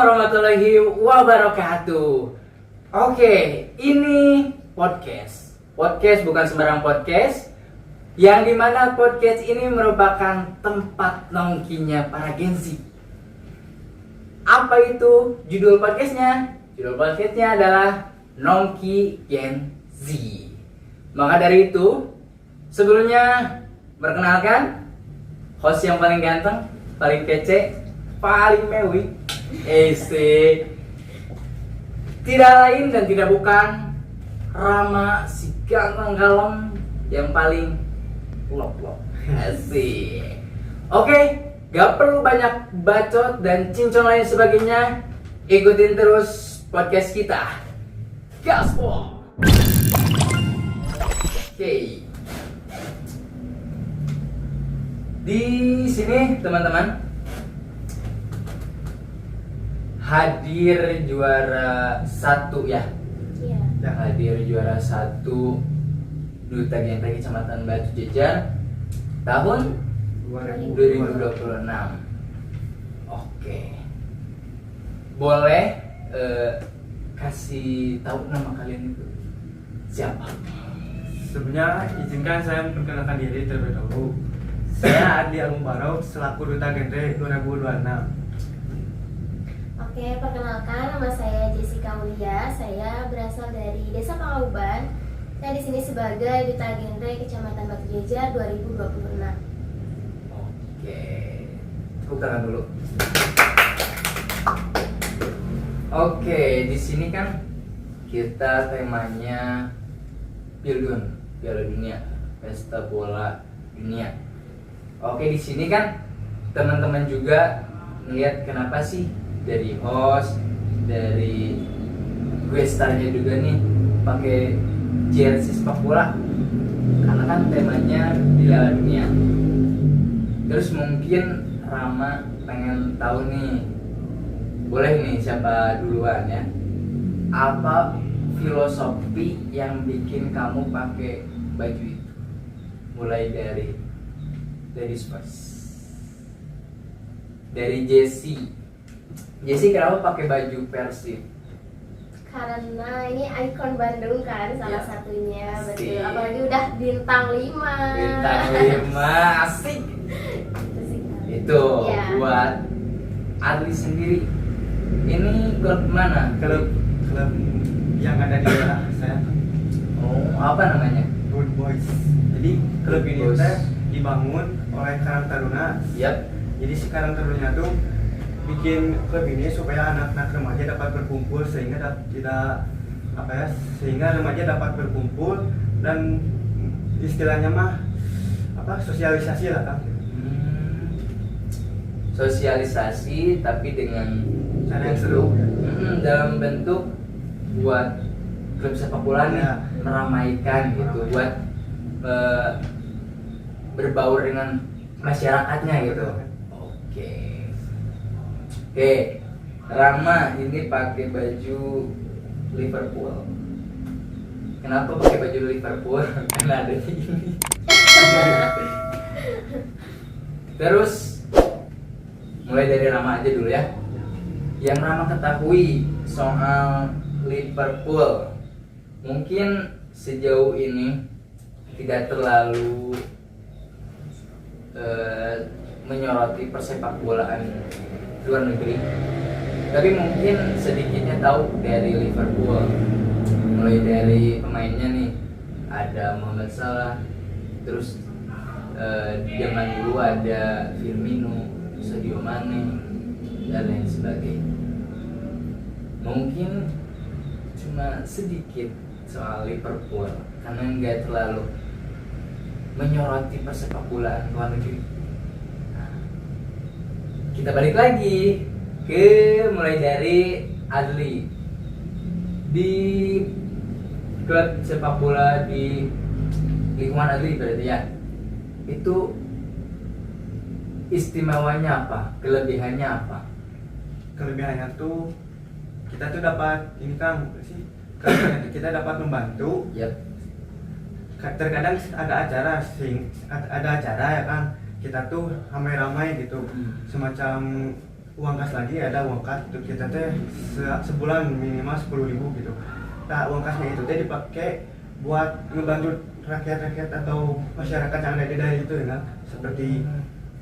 warahmatullahi wabarakatuh. Oke, ini podcast. Podcast bukan sembarang podcast. Yang dimana podcast ini merupakan tempat nongkinya para Gen Z. Apa itu judul podcastnya? Judul podcastnya adalah Nongki Gen Z. Maka dari itu, sebelumnya perkenalkan host yang paling ganteng, paling kece, paling mewek, tidak lain dan tidak bukan Rama, si ganteng kalem yang paling lop-lop. Asik. Oke, gak perlu banyak bacot dan cincong lain sebagainya. Ikutin terus podcast kita. Gaspol. Oke. Di sini teman-teman hadir juara 1 ya. Iya. Hadir juara 1 Duta Genre Kecamatan Batu Jajar tahun 2026. Oke. Boleh kasih tahu nama kalian itu siapa? Sebelumnya izinkan saya memperkenalkan diri terlebih dahulu. Saya Adi Al-Mubarok selaku Duta Genre 2026. Oke, perkenalkan nama saya Jessica Mulia. Saya berasal dari Desa Pangauban. Saya di sini sebagai Duta Genre Kecamatan Batu Jajar 2026. Oke. Tepuk tangan dulu. Oke, di sini kan kita temanya Piala Dunia, Pesta Bola Dunia. Oke, di sini kan teman-teman juga ngeliat kenapa sih dari host, dari gue starnya juga nih pakai jersey sepak bola, karena kan temanya Piala Dunia. Terus mungkin Rama pengen tahu nih, boleh nih siapa duluan ya? Apa filosofi yang bikin kamu pakai baju itu? Mulai dari first. Dari Jessie kenapa pakai baju Persib? Karena ini ikon Bandung kan salah Ya. satunya, Asik. betul. Apalagi udah bintang 5. Bintang 5, asik. Itu sih, Kak. Itu Ya. buat Adli sendiri. Ini klub mana? Klub yang ada di daerah saya, Oh, apa namanya? Good Boys. Jadi klub Good ini Boys. teh dibangun oleh Karang Taruna. Yap. Jadi si Karang Tarunanya tuh bikin klub ini supaya anak-anak remaja dapat berkumpul sehingga remaja dapat berkumpul dan istilahnya mah sosialisasi lah kan. Sosialisasi tapi dengan Cara yang seru. Dalam bentuk buat klub sepak bola nih, Ya. meramaikan gitu, buat berbaur dengan masyarakatnya gitu. Oke, Rama ini pakai baju Liverpool. Kenapa pakai baju Liverpool? Karena ada ini. Terus mulai dari Rama aja dulu ya. Yang Rama ketahui soal Liverpool, mungkin sejauh ini tidak terlalu menyoroti persepak bolaan luar negeri, tapi mungkin sedikitnya tahu dari Liverpool. Mulai dari pemainnya nih, ada Mohamed Salah, terus zaman dulu ada Firmino, Sadio Mane, dan lain sebagainya. Mungkin cuma sedikit soal Liverpool karena nggak terlalu menyoroti persepak bolaan luar negeri. Nah, kita balik lagi ke mulai dari Adli di klub sepak bola di lingkungan Adli berarti ya. Itu istimewanya apa? Kelebihannya apa? Kelebihannya tuh kita tuh dapat ini Kang sih. Kelebihannya tuh kita dapat membantu. Yap. Terkadang ada acara ya kan, kita tuh ramai-ramai gitu, semacam uang kas lagi, ada uang kas untuk kita teh sebulan minimal 10.000 gitu. Nah uang kasnya itu teh dipakai buat ngebantu rakyat-rakyat atau masyarakat yang ada di daerah itu ya kan? Seperti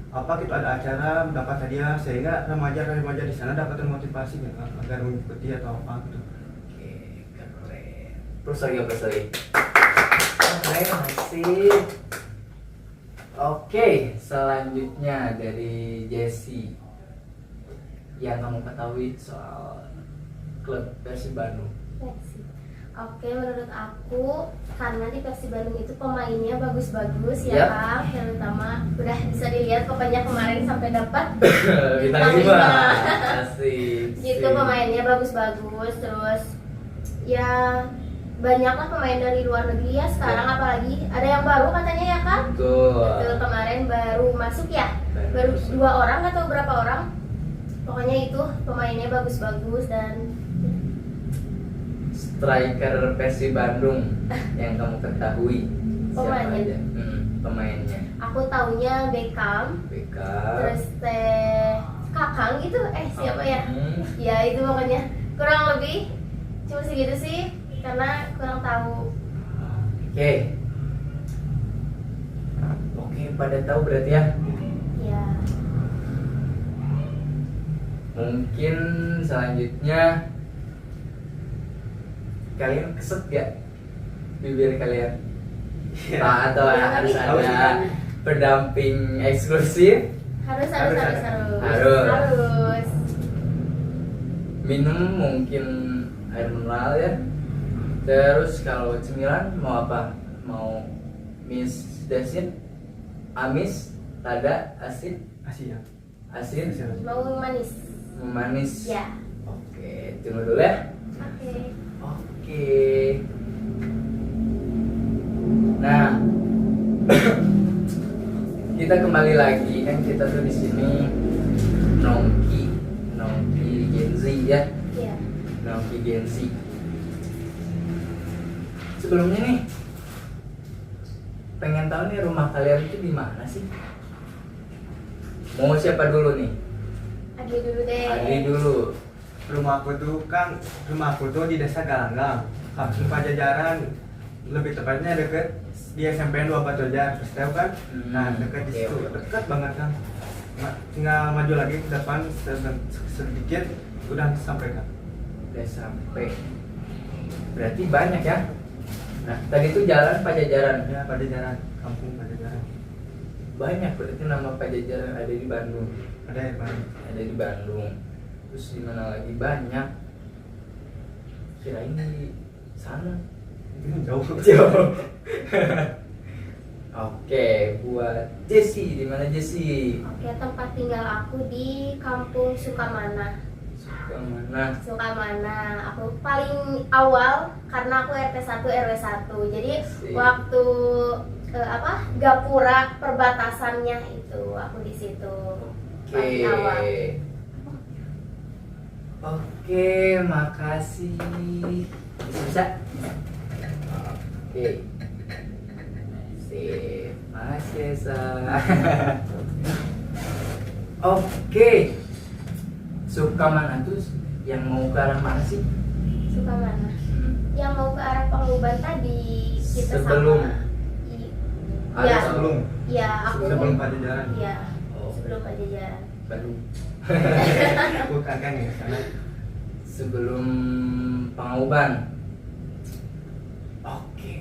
apa gitu, ada acara mendapat hadiah sehingga remaja-remaja di sana dapat termotivasi ya, agar mengikuti atau apa gitu. Oke, keren. Terus lagi. Keren, asik. Oke, selanjutnya dari Jesse. Yang kamu ketahui soal klub Persib Bandung. Persib. Oke, menurut aku karena di Persib Bandung itu pemainnya bagus-bagus ya Yap. Kak, terutama udah bisa dilihat pokoknya kemarin sampai dapat Bintang 5. Asik. gitu, pemainnya bagus-bagus, terus ya banyaklah pemain dari luar negeri ya sekarang, Ya. apalagi ada yang baru katanya ya Kak. Betul. Betul, kemarin baru masuk ya, Baru baru masuk. 2 orang atau berapa orang, pokoknya itu pemainnya bagus-bagus. Dan Striker Persib Bandung yang kamu ketahui siapa Pemainnya. aja? Pemainnya. aku taunya Beckham, Beckham. terus teh Kakang gitu, siapa ya? Ya itu pokoknya kurang lebih cuma segitu sih karena kurang tahu. Oke. Oke, pada tahu berarti ya. Ya, Mungkin selanjutnya kalian keset gak bibir kalian? Atau Ya, harus tapi- ada pendamping eksklusif? harus. Harus. Minum mungkin air mineral ya. Terus kalau cemilan mau apa? Mau mis dasin, amis, lada, asin, Asia. asin, Mau manis. manis. Ya. Oke, tunggu dulu ya. Oke. Oke. Nah, kita kembali lagi kan, kita tuh di sini nongki Gen Z ya, Ya. nongki Gen Z. Sebelumnya nih, pengen tahu nih rumah kalian itu di mana sih? Mau siapa dulu nih? Adi dulu deh. Adi dulu. Rumahku tuh di Desa Galanggang, Kampung Pajajaran, lebih tepatnya deket di SMP 2 Batujar, terus tahu kan? Nah dekat di Oke, situ, oke. dekat banget kan. Tinggal maju lagi ke depan sedikit udah sampai kan. Udah sampai. Berarti banyak ya. Nah, tadi tuh jalan Pajajaran. Ya Pajajaran, Kampung Pajajaran. Banyak berarti nama Pajajaran ada di Bandung. Ada ya Bang? Ada di Bandung. Terus di mana lagi banyak? Kirain di sana. Jauh. Jauh. Oke, buat Jesse, di mana Jesse? Oke, tempat tinggal aku di Kampung Sukamana. Suka mana? Sukamana. Aku paling awal karena aku RT 1 RW 1. Jadi Asik. waktu gapura perbatasannya itu aku di situ. Oke. Paling awal. Oke, makasih. Bisa? Oke. Sip. Makasih, Esa. Oke. Sukamana tuh yang mau ke arah mana sih? Sukamana. Yang mau ke arah Pangluban tadi kita Sebelum. sama. Ada Iya. Sebelum Iya, aku. sebelum Pajajaran. Iya, Oh. sebelum Pajajaran. Bandung. Bukan kan ya sana. Sebelum Pangauban. Oke.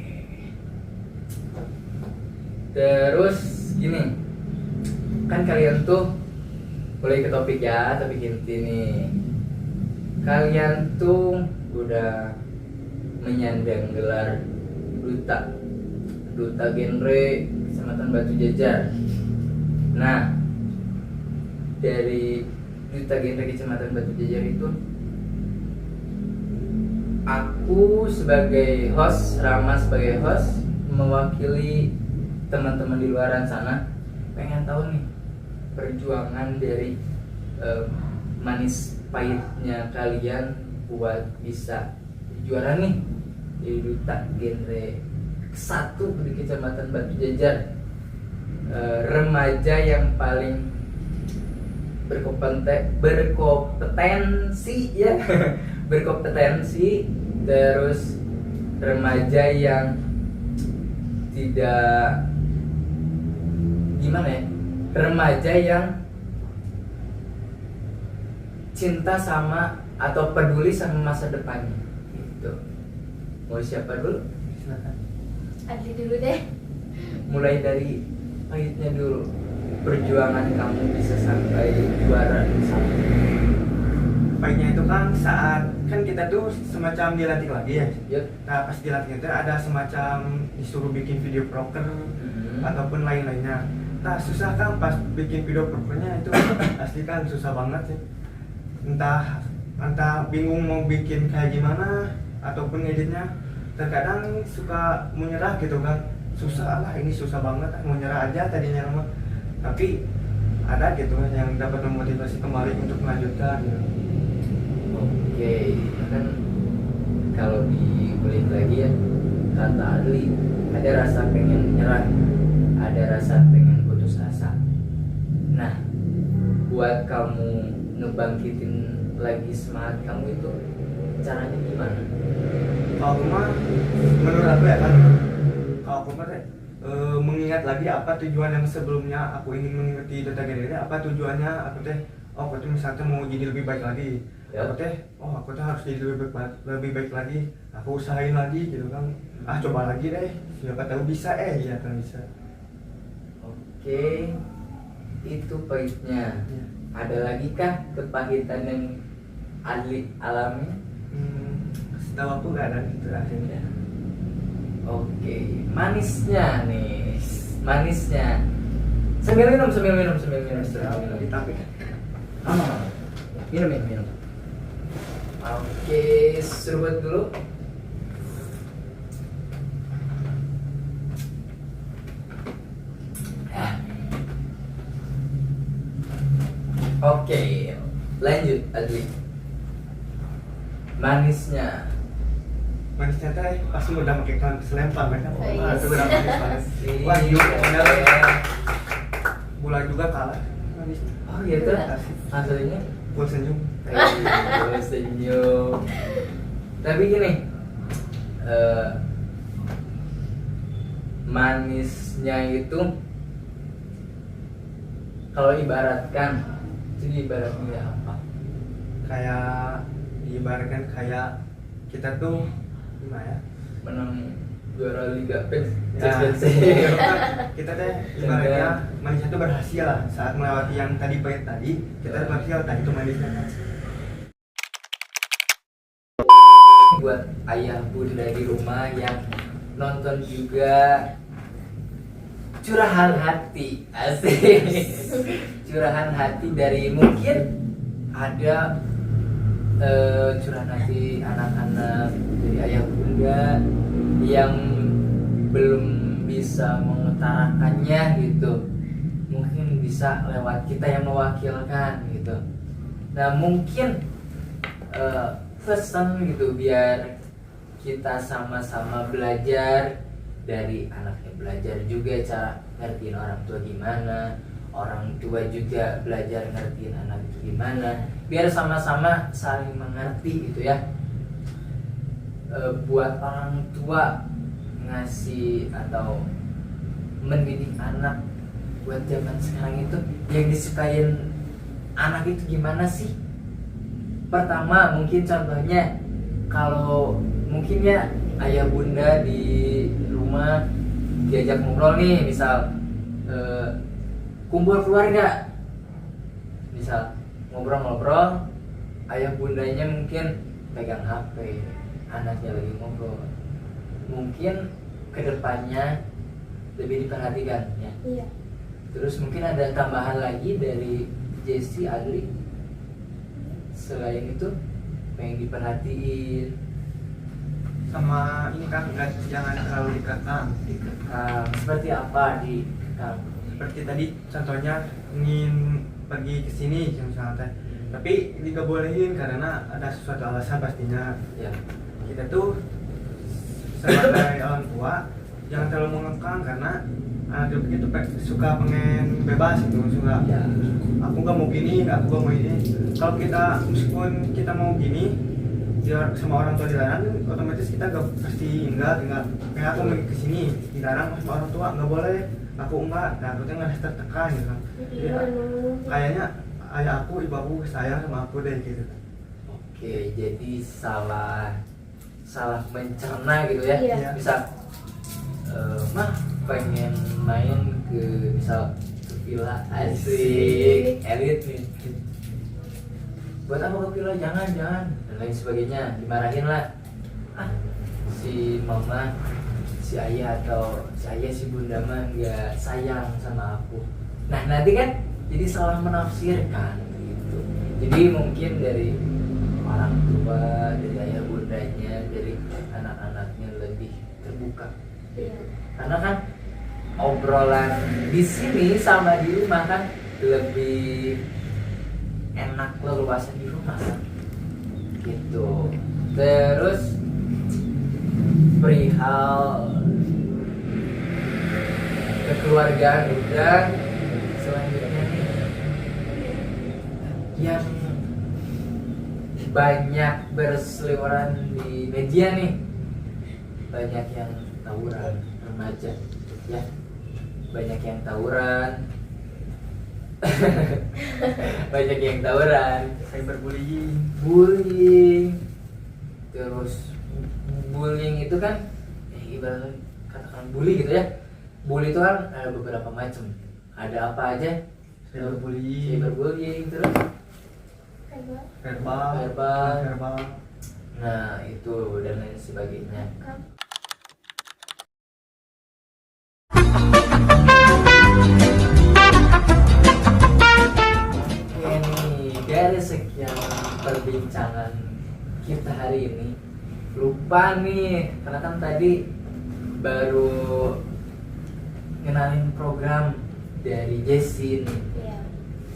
Terus gini, kan kalian tuh boleh ke topik ya, topik inti nih. Kalian tuh udah menyandang gelar duta genre Kecamatan Batu Jajar. Nah, dari duta genre Kecamatan Batu Jajar itu, aku sebagai host, Rama sebagai host, mewakili teman-teman di luaran sana, pengen tahu nih perjuangan dari manis pahitnya kalian buat bisa juara nih di duta genre satu di Kecamatan Batu Jajar. Remaja yang paling berkompetensi ya berkompetensi, terus remaja yang tidak gimana ya, remaja yang cinta sama atau peduli sama masa depannya gitu. Mau siapa dulu? Silakan. Adli dulu deh. Mulai dari pahitnya dulu, perjuangan kamu bisa sampai juara satu. Baiknya itu kan saat kan kita tuh semacam dilatih lagi ya. Yuk. Nah pas dilatih itu ada semacam disuruh bikin video proker ataupun lain-lainnya. Nah susah kan pas bikin video prokernya itu asli kan susah banget sih. Entah bingung mau bikin kayak gimana ataupun editnya. Terkadang suka menyerah gitu kan. Susah lah, ini susah banget, mau nyerah aja tadinya mah. Tapi ada gitu yang dapat memotivasi kembali untuk melanjutkan gitu. Oke, kan kalau dikulik lagi ya, kata Adli, ada rasa pengen nyerah, ada rasa pengen putus asa. Nah, buat kamu ngebangkitin lagi semangat kamu itu caranya gimana? Kalau aku mah menurut aku ya kan, kalau aku mah mengingat lagi apa tujuan yang sebelumnya aku ingin mengikuti data galeri, apa tujuannya aku aku tuh misalnya mau jadi lebih baik lagi. Ya. Aku harus jadi lebih baik lagi. Aku usahain lagi gitu kan. Coba lagi deh. Siapa tahu bisa ya kan bisa. Oke, itu pahitnya. Ya. Ada lagi kah kepahitan yang Adli alami? Setahu aku gak ada gitu akhirnya. Oke, manisnya nih, manisnya. Sambil minum. Tapi Minum. Oke, seruput dulu. Oke, lanjut Adli. Manisnya teh pasti udah pakai kan selempang kan. Yes. Itu udah manis banget. Wah, Iya, benar. iya. Gula juga kalah manisnya. Oh gitu, aslinya Full senyum. senyum. Tapi gini, manisnya itu kalau ibaratkan itu diibaratkan apa? Diibaratkan kayak kita tuh gimana ya? Menang juara Liga PES. Ya, kita teh ibaratnya manisnya tuh berhasil lah saat melewati yang tadi pahit tadi, kita berhasil tadi itu manisnya kan. Buat ayah bunda di rumah yang nonton juga, curahan hati asik. Curahan hati dari mungkin ada curahan hati anak-anak dari ayah bunda yang belum bisa mengutarakannya gitu, mungkin bisa lewat kita yang mewakilkan gitu. Nah mungkin pesan gitu biar kita sama-sama belajar dari anaknya, belajar juga cara ngertiin orang tua gimana, orang tua juga belajar ngertiin anak itu gimana, biar sama-sama saling mengerti gitu ya. Buat orang tua ngasih atau mendidik anak buat zaman sekarang itu yang disukain anak itu gimana sih? Pertama mungkin contohnya kalau mungkin ya ayah bunda di rumah diajak ngobrol nih, misal kumpul keluarga, misal ngobrol-ngobrol, ayah bundanya mungkin pegang HP, anaknya lagi ngobrol, mungkin kedepannya lebih diperhatikan ya. Iya. Terus mungkin ada tambahan lagi dari Jessie, Adli, selain itu pengen diperhatiin Sama ini kan jangan terlalu dikekang. seperti apa dikekang? Seperti tadi contohnya ingin pergi ke sini misalnya teh, tapi dibolehin karena ada sesuatu alasan pastinya. Ya. Kita tuh sebagai orang tua jangan terlalu mengekang karena anak grup itu suka pengen bebas gitu, suka Ya. aku nggak mau gini, aku nggak mau ini. Kalau kita meskipun kita mau gini dia sama orang tua dilarang, otomatis kita gak pasti enggak kayak aku mau kesini dilarang sama orang tua nggak boleh, aku enggak, nah aku tuh nggak tertekan gitu kan. Jadi kayaknya ayah aku, ibu aku sayang sama aku deh gitu. Oke, jadi salah mencerna gitu ya. Iya. Misal mah pengen main ke misal ke villa asik elit nih. Buat apa ke villa? Jangan dan lain sebagainya, dimarahin lah. Si mama, si ayah si bunda mah nggak sayang sama aku. Nah nanti kan jadi salah menafsirkan gitu. Jadi mungkin dari orang tua, dari ayah bundanya, dari anak-anaknya lebih terbuka. Iya. Karena kan obrolan di sini sama di rumah kan lebih enak, leluasa di rumah kan. Gitu. Terus perihal kekeluargaan udah, selanjutnya nih yang banyak berseliweran di media nih, banyak yang tawuran remaja ya, banyak yang tawuran banyak yang tawuran, bullying, terus bullying itu kan ibarat katakan bully gitu ya. Bully itu kan ada beberapa macam, ada apa aja? Cyberbullying, terus verbal. Nah itu dan lain sebagainya. Oke nih, dari sekian perbincangan kita hari ini, lupa nih karena kan tadi baru kenalin program dari Jessie nih. Iya.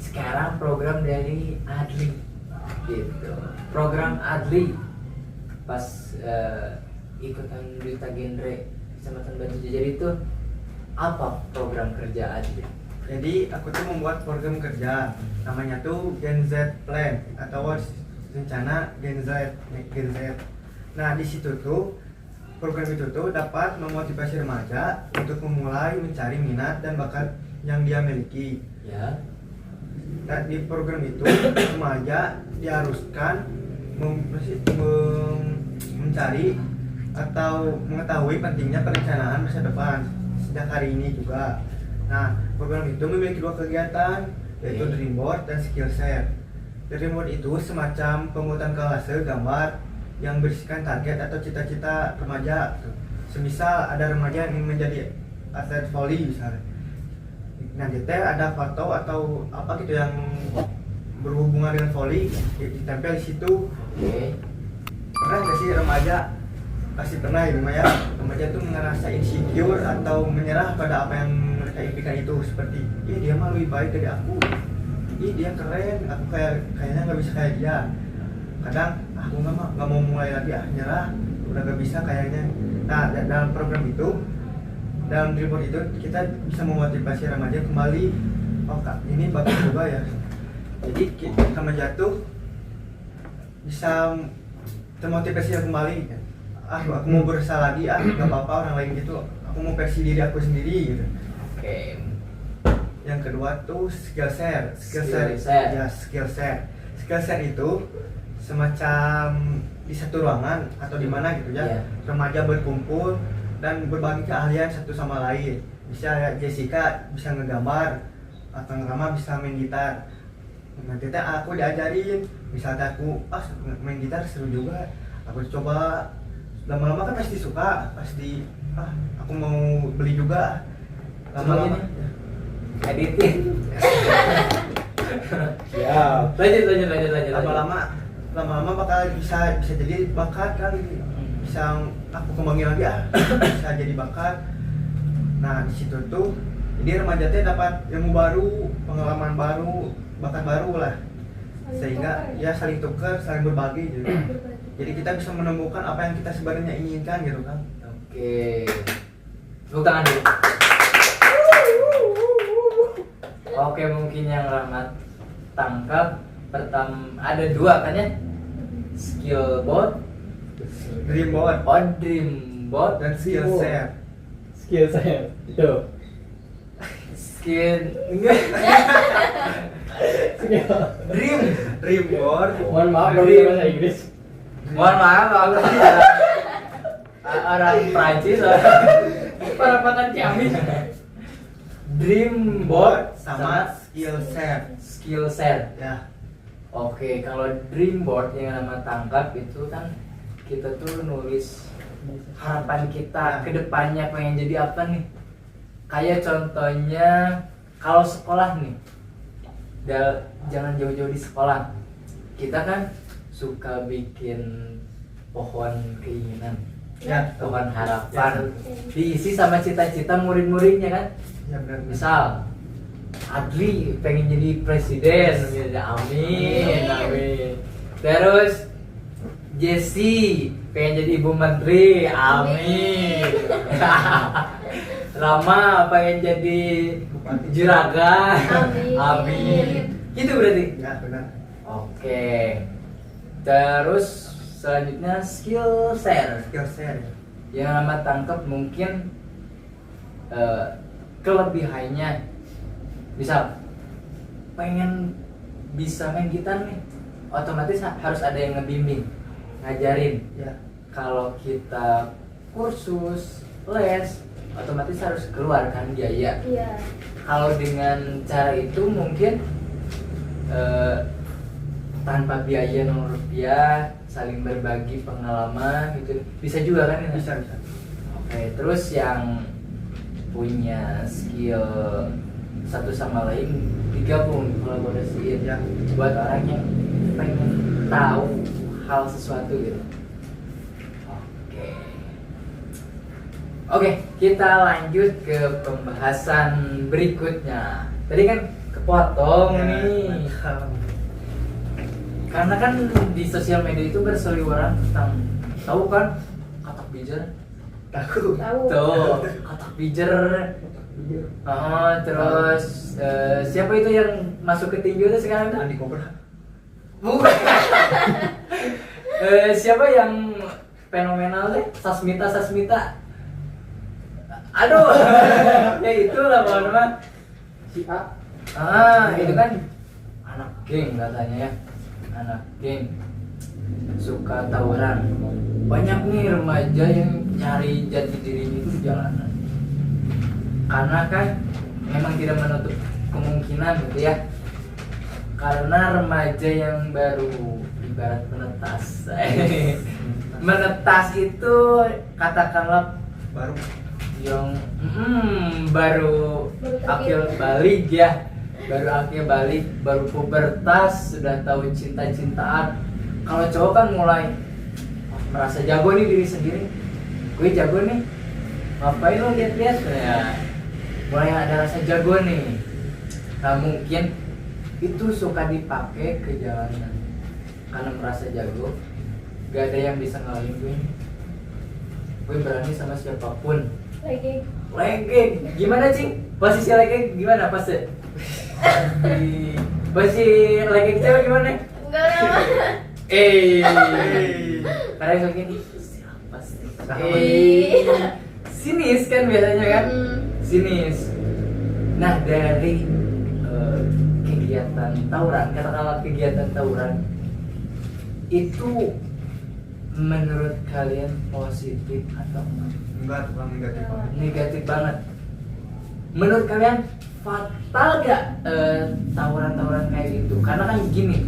Sekarang program dari Adli gitu. Program Adli pas ikutan Duta Genre Kecamatan Batu Jajar itu apa program kerja Adli? Jadi aku tuh membuat program kerja namanya tuh Gen Z Plan atau rencana Gen Z. Nah di situ tuh program itu tuh dapat memotivasi remaja untuk memulai mencari minat dan bakat yang dia miliki. Ya. Dan di program itu remaja diharuskan mencari atau mengetahui pentingnya perencanaan masa depan sejak hari ini juga. Nah, program itu memiliki 2 kegiatan, yaitu Dreamboard dan Skillshare. Dreamboard itu semacam pemungutan kolase gambar yang berisikan target atau cita-cita remaja. Semisal ada remaja yang ingin menjadi atlet voli misalnya. Nanti ada foto atau apa gitu yang berhubungan dengan voli ditempel di situ. Pernah nggak sih remaja, pasti pernah ya, remaja tuh ngerasa insecure atau menyerah pada apa yang mereka impikan itu, seperti dia mah lebih baik dari aku, dia keren, aku kayaknya nggak bisa kayak dia. Kadang aku nggak mau mulai lagi, nyerah, udah nggak bisa kayaknya. Nah dalam program itu, dalam report itu kita bisa memotivasi remaja kembali, oh kak ini bagus juga ya. Jadi kita remaja tuh bisa termotivasi kembali. Aku mau berusaha lagi, nggak apa-apa orang lain gitu. Aku mau versi diri aku sendiri gitu. Oke. Yang kedua tuh Skillshare. Ya, Skillshare itu semacam di satu ruangan atau di mana gitu ya. Remaja berkumpul dan berbagi keahlian satu sama lain. Bisa Jessica bisa ngegambar, atau Rama bisa main gitar. Nanti aku diajarin, misalnya aku main gitar seru juga, aku coba. Lama-lama kan pasti suka, pasti aku mau beli juga. Lama-lama editing. Ya. Lanjut. Lama-lama bakal bisa jadi bakat kan, bisa aku kembangin lagi bisa jadi bakat. Nah di situ tuh jadi remaja teh dapat ilmu baru, pengalaman baru, bakat baru lah, sehingga ya saling tukar, saling berbagi gitu. Jadi kita bisa menemukan apa yang kita sebenarnya inginkan gitu kan. Oke. Tepuk tangan dulu. Oke, mungkin yang Rahmat tangkap ada 2 kan ya? Skill bot, Dreamboat dream bot, dan skill share. Skill saya itu. skill enggak Skill. Dreamboat. Mohon maaf kalau bisa bahasa Inggris. mohon maaf aku orang Prancis Perapatan Ciamis. dream bot sama skill share. skill share. Ya. Oke, kalau dream board yang nama tangkap itu kan kita tuh nulis harapan kita ke depannya pengen jadi apa nih. Kayak contohnya kalau sekolah nih, jangan jauh-jauh di sekolah. Kita kan suka bikin pohon keinginan, Ya. pohon harapan, diisi sama cita-cita murid-muridnya kan. Ya benar. Misal Adli pengen jadi presiden, amin, amin. Terus Jesse pengen jadi ibu menteri, amin. Rama pengen jadi juragan, Amin. amin. Gitu berarti. Ya benar. Oke. Terus selanjutnya skill share. Skill share. Yang nama tangkap mungkin kelebihannya, misal pengen bisa main gitar nih, otomatis harus ada yang ngebimbing, ngajarin. Ya. Kalau kita kursus les, otomatis harus keluarkan biaya. Iya. Kalau dengan cara itu mungkin tanpa biaya 0 rupiah, saling berbagi pengalaman gitu, bisa juga kan ya? Bisa. Oke, terus yang punya skill satu sama lain digabung, kolaborasiin Ya. buat orang yang pengen tahu hal sesuatu gitu. Oke, kita lanjut ke pembahasan berikutnya. Tadi kan kepotong Ya, nih, mantap. karena kan di sosial media itu berseliweran tentang, tahu kan katak pijer? Tahu. Tuh, katak pijer. Terus siapa itu yang masuk ke tinju itu sekarang? Andi Cobra. Bukan. Siapa yang fenomenal deh? Sasmita. Aduh, ya itulah nama. Si A. Itu kan anak geng katanya ya, anak geng suka tawuran. Banyak nih remaja yang nyari jati dirinya itu di jalanan. Karena kan memang tidak menutup kemungkinan gitu ya. Karena remaja yang baru ibarat menetas. Menetas itu katakanlah Baru. yang baru Baru akil balik ya, baru pubertas, sudah tahu cinta-cintaan. Kalau cowok kan mulai merasa jago nih diri sendiri, gue jago nih, ngapain lo lihat-lihat ya, mulai ada rasa jago nih. Nah mungkin itu suka dipakai ke jalanan karena merasa jago, gak ada yang bisa ngalahin gue berani sama siapapun. Lagi gimana Cing? Posisi lagi gimana pas ya? Posisi lagi cewek gimana? Enggak lama. Karena yang gini pasti. Iya. Sinis kan biasanya kan? Sinis. Nah dari kegiatan tawuran, katakanlah kegiatan tawuran itu menurut kalian positif atau Enggak, tukang negatif banget. negatif banget? Menurut kalian fatal gak tawuran-tawuran kayak gitu? Karena kan gini,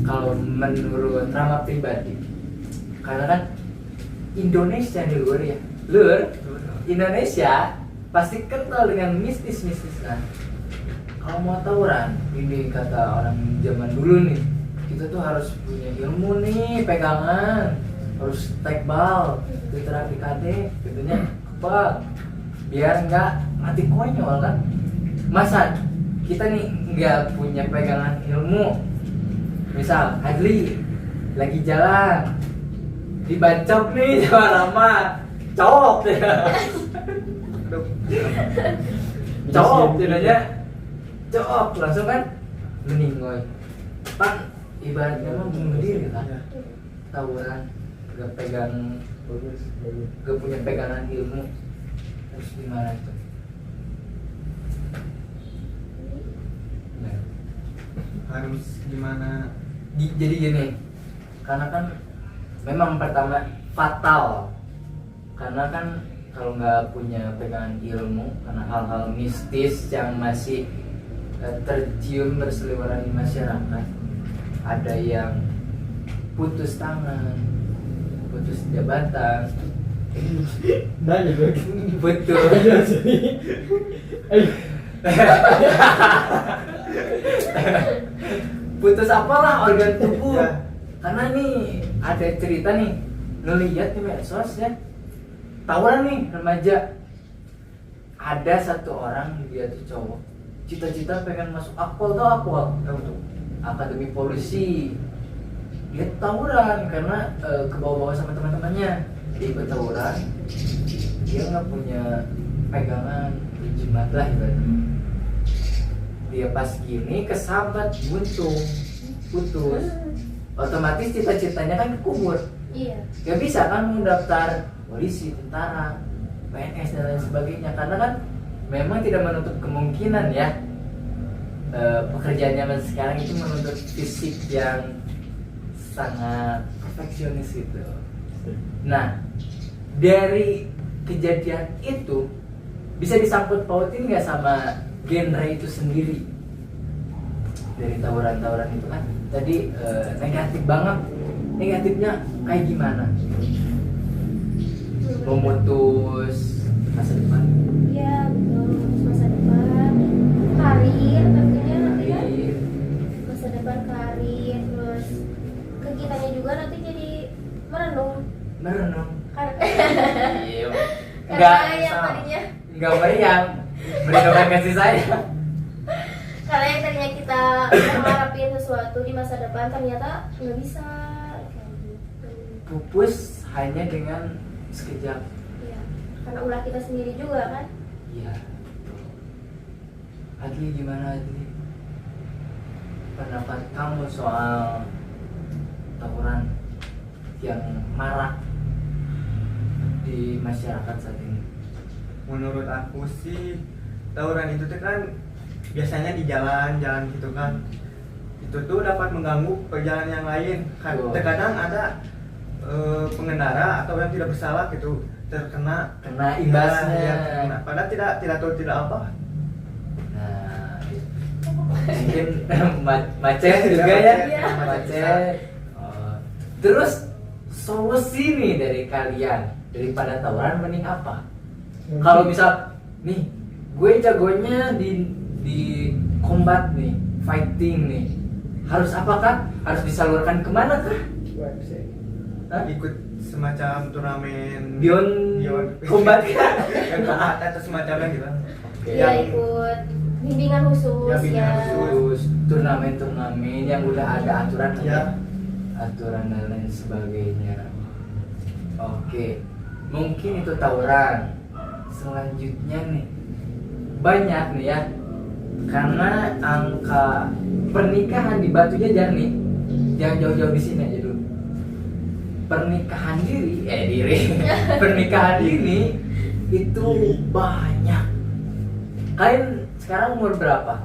kalau menurut Rama pribadi, karena kan Indonesia nih Lur, Indonesia pasti kental dengan mistis-mistis kan. Kalau mau tawuran, ini kata orang zaman dulu nih, kita tuh harus punya ilmu nih, pegangan, harus tekbal, terapi KD, tentunya kebal, biar nggak mati konyol kan. Masa kita nih nggak punya pegangan ilmu, misal Adli lagi jalan, dibacok nih sama Rama, cowok ya, cowok tidaknya cok langsung kan meninggoy. Pan ibaratnya mah bunuh diri kan. Iya. Tawuran gak pegang, Bagus. gak punya pegangan ilmu, terus gimana itu? Nah, Harus gimana? jadi gini, karena kan memang pertama fatal, karena kan kalau nggak punya pegangan ilmu karena hal-hal mistis yang masih tercium berseliweran di masyarakat, ada yang putus tangan, putus jabatan, Nanya gue. betul. Putus apalah organ tubuh. Ya. Karena nih ada cerita nih, ngeliat di medsos ya, tawuran nih remaja. Ada satu orang, dia tuh cowok, cita-cita pengen masuk Akpol, tau Akpol? Tahu tuh. Akademi Polisi. Dia tawuran karena kebawa-bawa sama teman-temannya. Dia ikut tawuran, dia nggak punya pegangan jimat lah ibaratnya. Dia pas gini kesambat buntung, putus, otomatis cita-citanya kan kubur. Iya. Gak bisa kan mau daftar polisi, tentara, PNS dan lain sebagainya, karena kan memang tidak menutup kemungkinan ya, pekerjaan zaman sekarang itu menuntut fisik yang sangat perfeksionis gitu. Nah, dari kejadian itu bisa disangkut pautin nggak sama genre itu sendiri? Dari tawuran-tawuran itu kan tadi negatif banget. Negatifnya kayak gimana? Memutus masa depan, Iya, betul. Masa depan, karir tentunya nanti kan. karir, Masa depan karir, terus ke kitanya juga nanti jadi merenung. merenung. Iya. Karena yang tadinya Enggak meriang, merindukan kasih sayang. Karena yang tadinya kita mengharapin sesuatu di masa depan ternyata nggak bisa kayak gitu. Pupus hanya dengan sekejap. Iya, karena ulah kita sendiri juga kan. Iya. Adli gimana Adli? Pendapat kamu soal tawuran yang marak di masyarakat saat ini? Menurut aku sih tawuran itu tuh kan biasanya di jalan-jalan gitu kan, itu tuh dapat mengganggu perjalanan yang lain. Oh. Terkadang ada pengendara atau yang tidak bersalah gitu terkena Kena imbasnya. ya, terkena. Padahal tidak tahu tidak apa. Nah, mungkin macet juga ya, Iya. macet. Oh. Terus solusi nih dari kalian daripada tawuran mending apa? Kalau misal nih, gue jagonya di combat nih, fighting nih, harus apakah? Harus disalurkan kemana kah? Hah? Ikut semacam turnamen Beyond combat kah? yang combat atau semacamnya gitu. Oke. Iya, ikut bimbingan khusus Ya, bimbingan ya. Terus turnamen-turnamen yang udah ada aturan Ya. aturan dan lain sebagainya. Oke, mungkin itu tawuran. Selanjutnya nih, banyak nih ya, karena angka pernikahan di Batu Jajar nih, jangan jauh-jauh di sini aja dulu. Pernikahan pernikahan dini itu banyak. Kalian sekarang umur berapa?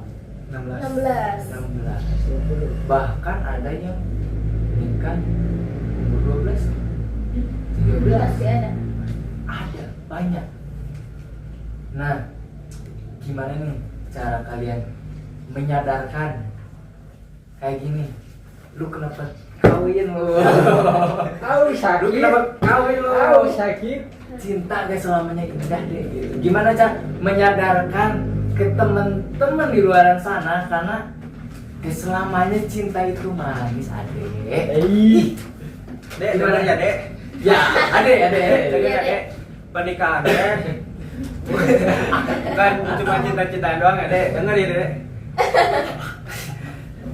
16. 16. Bahkan ada yang nikah umur 12, 13. Pasti ada. Ada banyak. Nah, gimana nih cara kalian menyadarkan kayak gini? Lu kenapa kawin lu? Au Lu sakit. kenapa kawin lu? Au sakit. Cinta gak selamanya indah deh gitu. Gimana cara menyadarkan ke teman-teman di luaran sana karena gak selamanya cinta itu manis, adek. Dek, dengar ya, Dek. Ya, adek. Dengar ya, Dek. Dek. Pernikahan, Dek. Bukan cuma cinta-cintaan doang ya, Dek. Dengar ya, Dek.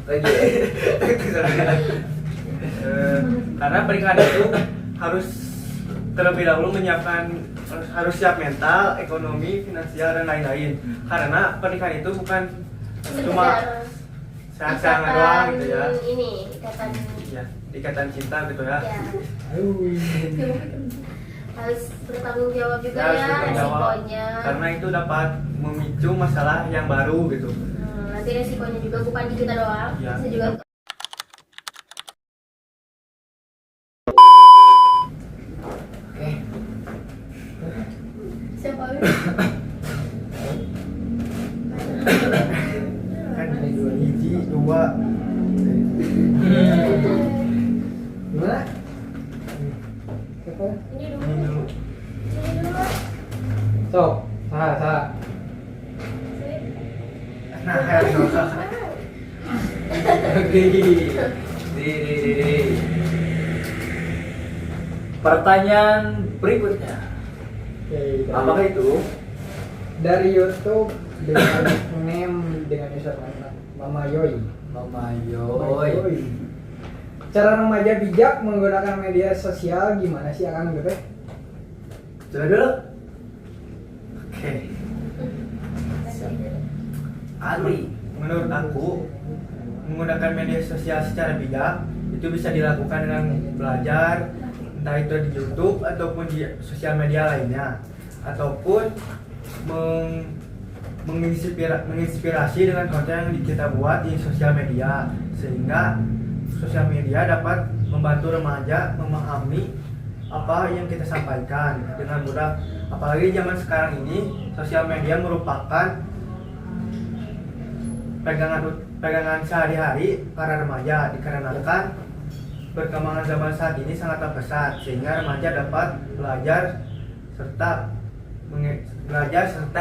Lagi. Karena pernikahan itu harus terlebih dahulu menyiapkan, harus siap mental, ekonomi, finansial dan lain-lain. Karena pernikahan itu bukan Cuma sayang-sayang doang gitu ya. Ini ikatan Ya, ikatan cinta gitu ya. ya. Aduh. Harus bertanggung jawab juga Ya, harus ya bertanggung jawab. resikonya. Karena itu dapat memicu masalah yang baru gitu. Nanti resikonya juga bukan di kita doang, Ya. bisa juga Oke. siapa Kan hiji, dua, Gimana? Siapa? ini ini dulu, dulu. ini dulu. Sok, salah. Nah, ayo. Oke. Di. Pertanyaan berikutnya. Oke, Apakah itu? dari YouTube dengan name dengan username Mama Yoi. Mama Mama Yoy. Cara remaja bijak menggunakan media sosial gimana sih Akang gitu? Coba dulu. Oke. Ali. Menurut aku, menggunakan media sosial secara bijak itu bisa dilakukan dengan belajar, entah itu di YouTube ataupun di sosial media lainnya, ataupun menginspirasi dengan konten yang kita buat di sosial media, sehingga sosial media dapat membantu remaja memahami apa yang kita sampaikan dengan mudah. Apalagi zaman sekarang ini sosial media merupakan pegangan sehari-hari para remaja, dikarenakan perkembangan zaman saat ini sangatlah pesat, sehingga remaja dapat belajar serta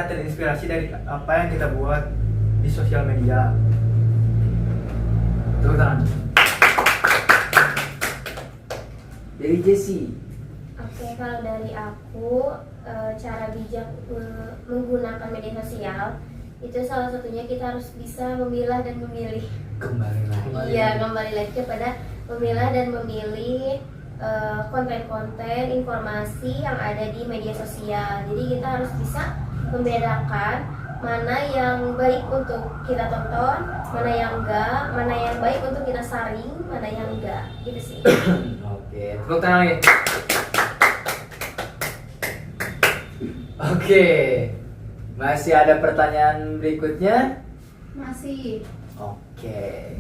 terinspirasi dari apa yang kita buat di sosial media. Tepuk tangan. Dari Jessie. Oke, kalau dari aku cara bijak menggunakan media sosial itu salah satunya kita harus bisa memilah dan memilih. Kembali lagi. Iya, kembali lagi kepada memilah dan memilih konten-konten informasi yang ada di media sosial. Jadi kita harus bisa membedakan mana yang baik untuk kita tonton, mana yang enggak, mana yang baik untuk kita saring, mana yang enggak, gitu sih. Oke, tepuk tangan lagi. Oke, masih ada pertanyaan berikutnya? Masih. Oke.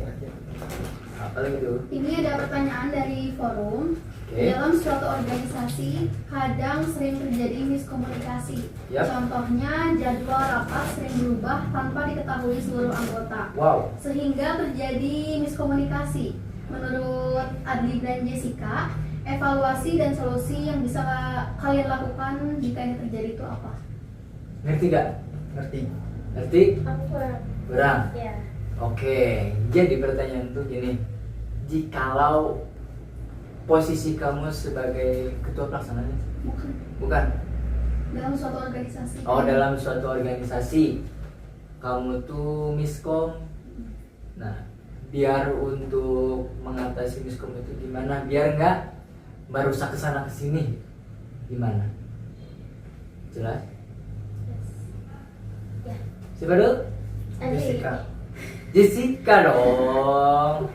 Apa lagi tuh? Ini ada pertanyaan dari forum. Oke. Dalam suatu organisasi, kadang sering terjadi miskomunikasi. Yap. Contohnya, jadwal rapat sering berubah tanpa diketahui seluruh anggota. Wow. Sehingga terjadi miskomunikasi. Menurut Adli dan Jessica, evaluasi dan solusi yang bisa kalian lakukan jika ini terjadi itu apa? Ngerti gak? Ngerti? Ngerti? Aku kurang. Kurang. Ya. Oke, jadi pertanyaan tuh gini. Jikalau posisi kamu sebagai ketua pelaksananya? Bukan. Bukan. Dalam suatu organisasi. Oh, dalam suatu organisasi kamu tuh miskom. Nah, biar untuk mengatasi miskom itu gimana? Biar nggak merusak kesana kesini. Gimana? Jelas? Ya. Siapa dulu? Adli. Jessica. Jessica dong.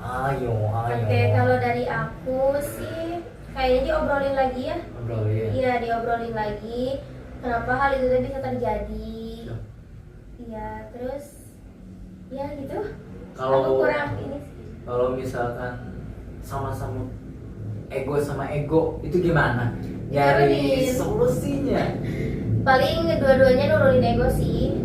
Ayo. Oke, kalau dari aku sih kayaknya diobrolin lagi ya. Ngobrolin. Iya, diobrolin lagi. Kenapa hal itu tuh bisa terjadi? Ya. Iya, terus ya gitu. Kalau- Aku kurang ini sih. Kalau misalkan sama-sama ego sama ego itu gimana? Nyari Diturunin. solusinya. Paling dua-duanya nurunin ego sih.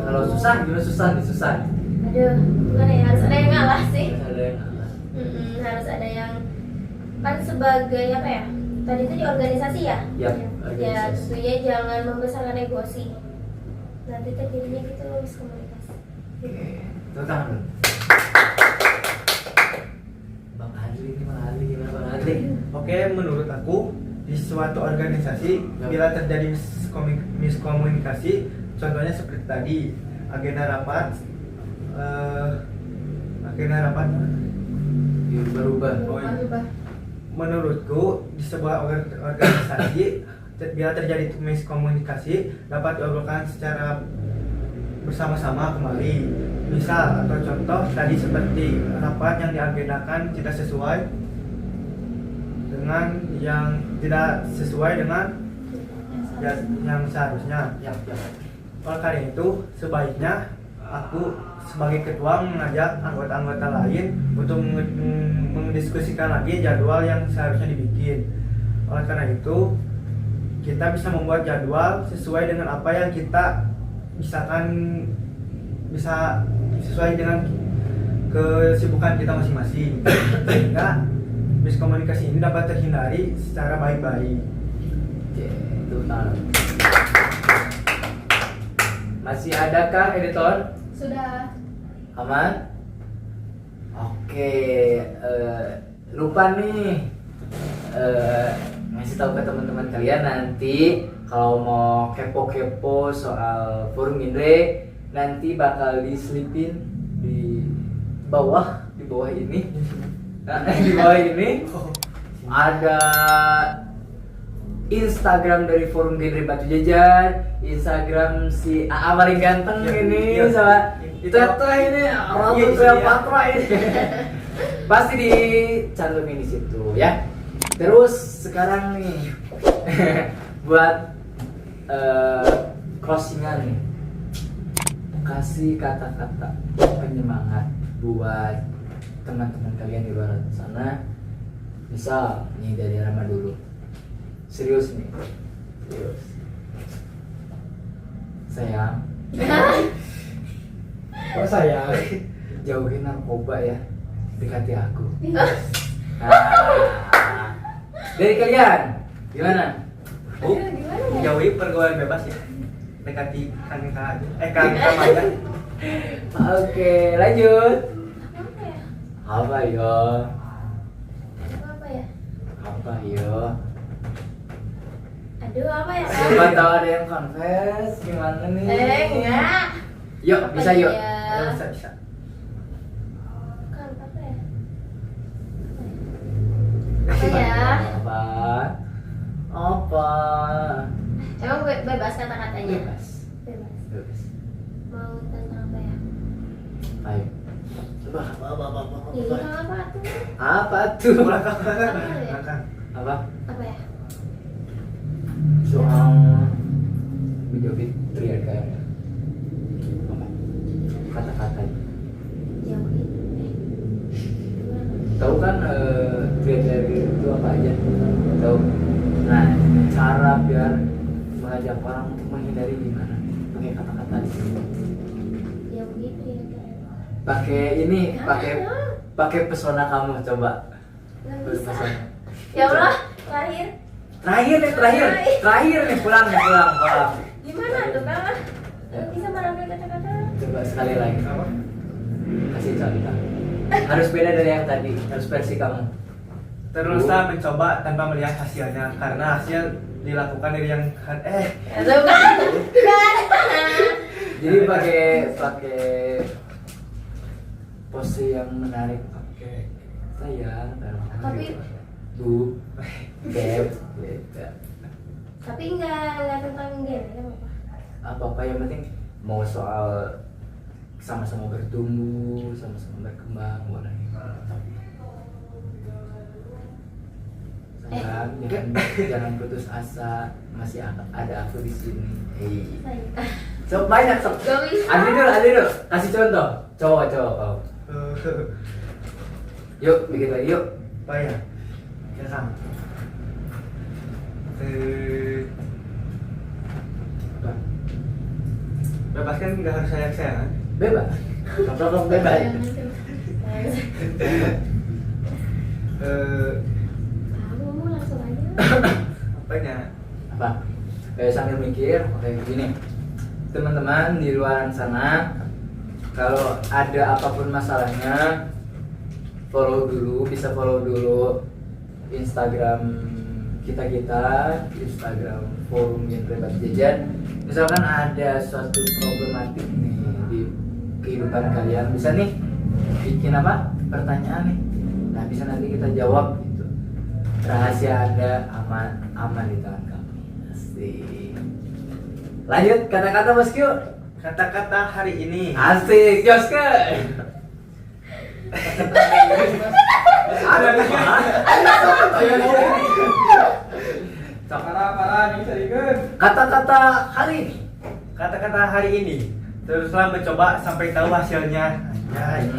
Kalau susah gimana susah. Aduh, gimana ya? Harus ada yang ngalah sih. Harus ada yang ngalah. Harus ada yang kan sebagai apa ya? Tadi itu di organisasi ya? Yap, Ya, organisasi. tentunya jangan membesarkan ego sih. Nanti terjadinya gitu miskomunikasi. Oke, tepuk tangan dulu. Bang Adli ini Bang Adli gimana Bang Adli? Oke, menurut aku di suatu organisasi Ya. bila terjadi miskomunikasi, contohnya seperti tadi agenda rapat, Berubah. Oh, iya. Berubah. Menurutku di sebuah organisasi bila terjadi miskomunikasi dapat diobrolkan secara bersama-sama kembali. Misal atau contoh tadi seperti rapat yang diagendakan tidak sesuai dengan yang seharusnya. Oleh karena itu sebaiknya aku sebagai ketua mengajak anggota-anggota lain untuk mendiskusikan lagi jadwal yang seharusnya dibikin. Oleh karena itu kita bisa membuat jadwal sesuai dengan apa yang kita bisa sesuai dengan kesibukan kita masing-masing, sehingga miskomunikasi ini dapat terhindari secara baik-baik. Total. Masih adakah editor? Sudah. Aman? Oke, lupa nih ngasih tahu ke teman-teman kalian nanti kalau mau kepo-kepo soal forum Mindre nanti bakal diselipin di bawah ini. Nah, di bawah ini ada Instagram dari Forum Genre Batu Jajar, Instagram si AA paling ganteng ini sama Teteh ini Ratu Cleopatra ini. Pasti dicantumin di situ ya. Terus sekarang nih buat closingan nih, kasih kata-kata penyemangat buat teman-teman kalian di luar sana. Misal nih dari Rama dulu. Serius nih, serius. Sayang, Kok saya? jauhin narkoba ya, dekati aku. Ah, Dari kalian, gimana? gimana ya? Jauhi pergaulan bebas ya. Dekati Kang Maya. Oke, lanjut. Apa ya? Apa yo? Apa ya? Apa yo? Aduh, apa ya? Coba tahu ada yang confess gimana nih? Enggak. Yuk, Apa bisa yuk. ya? Bisa. Bukan, apa ya? Apa ya? Apa? Apa? Emang bebas kata-katanya? Bebas. Bebas. Bebas. Mau tentang apa ya? Ayo. Coba apa? Iya, apa tuh? Apa tuh? Belakang. Apa? Apa ya? Soal video Fitri ya kan? Apa? Kata-kata. Jauhin. Gimana? Tahu kan kriteria itu apa aja? Tahu? Nah, cara biar mengajak orang untuk menghindari gimana? Pakai kata-kata di sini. Jauhin ya kan? Pakai ini, pakai pesona kamu coba. Nggak bisa. Pesona. Ya Allah, terakhir. Terakhir nih pulang. Gimana tuh kan? Nggak bisa merangkai kata-kata. Coba sekali lagi. Kasih contoh. Harus beda dari yang tadi, harus versi kamu. Teruslah mencoba tanpa melihat hasilnya, karena hasil dilakukan dari yang Tuh kan? Jadi pakai pose yang menarik, pakai sayang, Tapi- bu, beb, gitu. Tapi nggak tentang game ya Apa yang penting mau soal sama-sama bertumbuh, sama-sama berkembang, boleh. Sayang, jangan putus asa, masih ada aku di sini. Hei. Sok banyak sok. Gak bisa. Adi dulu, kasih contoh. Cowok. Yuk, bikin lagi yuk. apa ya? Ya Kang. Bebas kan nggak harus sayang-sayangan. Bebas. Sok bebas. Kamu langsung aja. Apanya? Apa? Sambil mikir, oke begini. Teman-teman di luar sana, kalau ada apapun masalahnya, bisa follow dulu Instagram kita, Instagram Forum Genre Batu Jajar. Misalkan ada suatu problematik nih di kehidupan kalian, bisa nih bikin apa? Pertanyaan nih. Nah, bisa nanti kita jawab gitu. Rahasia Anda aman di tangan kami. Asik. Lanjut kata-kata Mas Kyu. Kata-kata hari ini. Asik, Joske. Ada di mana? Para nih serikeun. Kata-kata hari ini. Kata-kata hari ini. Teruslah mencoba sampai tahu hasilnya. Anjay.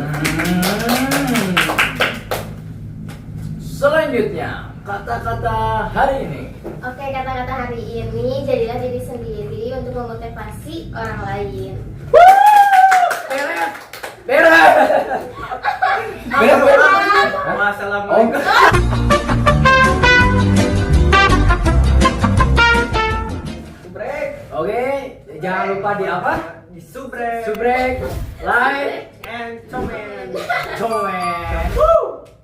Selanjutnya, kata-kata hari ini. Oke, kata-kata hari ini, jadilah diri sendiri untuk memotivasi orang lain. Beres. Beres. Beres. Wassalamualaikum. Subrek. Oke, jangan lupa di apa? Di subrek. Subrek, like, And comment. comment.